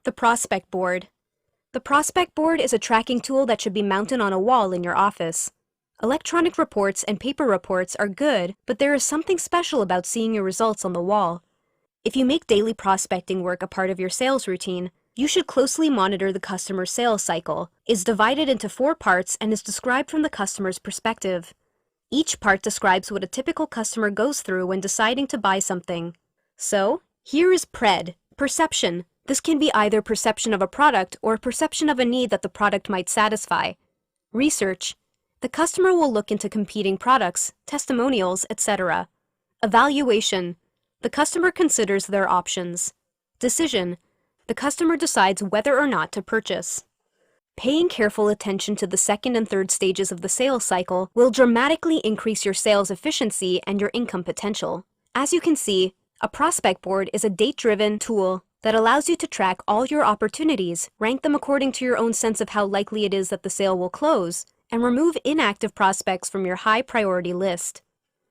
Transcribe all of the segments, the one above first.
The prospect board. The prospect board is a tracking tool that should be mounted on a wall in your office. Electronic reports and paper reports are good, but there is something special about seeing your results on the wall. If you make daily prospecting work a part of your sales routine, you should closely monitor the customer sales cycle. It's divided into 4 parts and is described from the customer's perspective. Each part describes what a typical customer goes through when deciding to buy something. So, here is PRED, perception. This can be either perception of a product or perception of a need that the product might satisfy. Research. The customer will look into competing products, testimonials, etc. Evaluation. The customer considers their options. Decision. The customer decides whether or not to purchase. Paying careful attention to the second and third stages of the sales cycle will dramatically increase your sales efficiency and your income potential. As you can see, a prospect board is a date-driven tool that allows you to track all your opportunities, rank them according to your own sense of how likely it is that the sale will close, and remove inactive prospects from your high-priority list.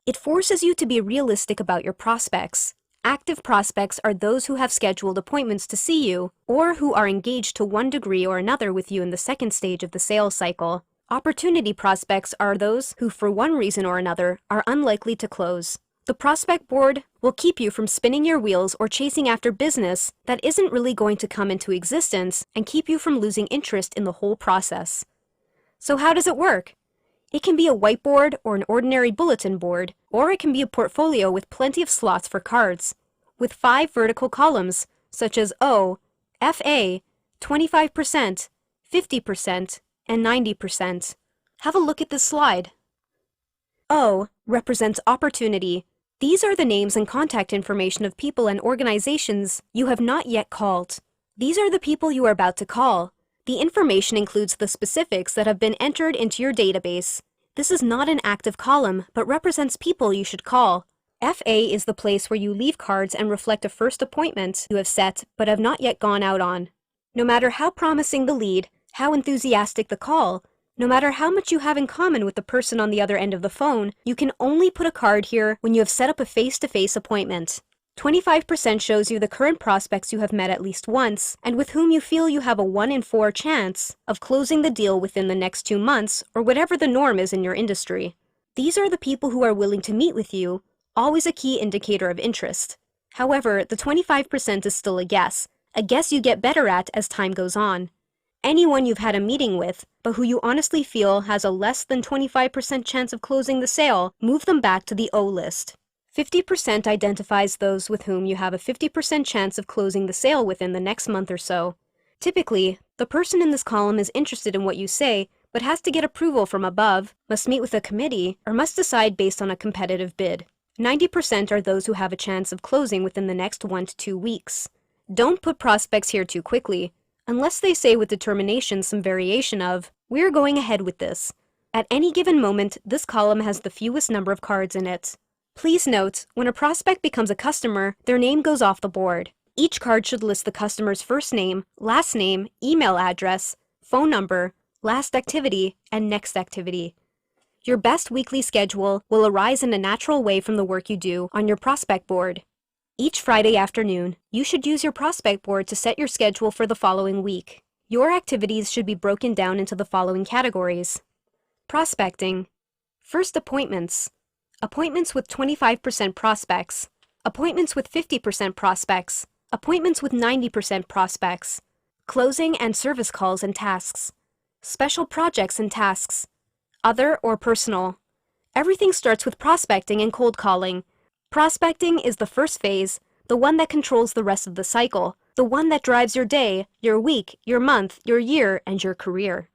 It forces you to be realistic about your prospects. Active prospects are those who have scheduled appointments to see you, or who are engaged to one degree or another with you in the second stage of the sales cycle. Opportunity prospects are those who, for one reason or another, are unlikely to close. The prospect board will keep you from spinning your wheels or chasing after business that isn't really going to come into existence and keep you from losing interest in the whole process. So how does it work? It can be a whiteboard or an ordinary bulletin board, or it can be a portfolio with plenty of slots for cards, with 5 vertical columns, such as O, FA, 25%, 50%, and 90%. Have a look at this slide. O represents opportunity. These are the names and contact information of people and organizations you have not yet called. These are the people you are about to call. The information includes the specifics that have been entered into your database. This is not an active column, but represents people you should call. FA is the place where you leave cards and reflect a first appointment you have set but have not yet gone out on. No matter how promising the lead, how enthusiastic the call, no matter how much you have in common with the person on the other end of the phone, you can only put a card here when you have set up a face-to-face appointment. 25% shows you the current prospects you have met at least once, and with whom you feel you have a 1 in 4 chance of closing the deal within the next 2 months, or whatever the norm is in your industry. These are the people who are willing to meet with you, always a key indicator of interest. However, the 25% is still a guess you get better at as time goes on. Anyone you've had a meeting with, but who you honestly feel has a less than 25% chance of closing the sale, move them back to the O list. 50% identifies those with whom you have a 50% chance of closing the sale within the next month or so. Typically, the person in this column is interested in what you say, but has to get approval from above, must meet with a committee, or must decide based on a competitive bid. 90% are those who have a chance of closing within the next 1 to 2 weeks. Don't put prospects here too quickly, unless they say with determination some variation of, "We're going ahead with this." At any given moment, this column has the fewest number of cards in it. Please note, when a prospect becomes a customer, their name goes off the board. Each card should list the customer's first name, last name, email address, phone number, last activity, and next activity. Your best weekly schedule will arise in a natural way from the work you do on your prospect board. Each Friday afternoon, you should use your prospect board to set your schedule for the following week. Your activities should be broken down into the following categories. Prospecting. First, appointments. Appointments with 25% prospects. Appointments with 50% prospects. Appointments with 90% prospects. Closing and service calls and tasks. Special projects and tasks. Other or personal. Everything starts with prospecting and cold calling. Prospecting is the first phase, the one that controls the rest of the cycle, the one that drives your day, your week, your month, your year, and your career.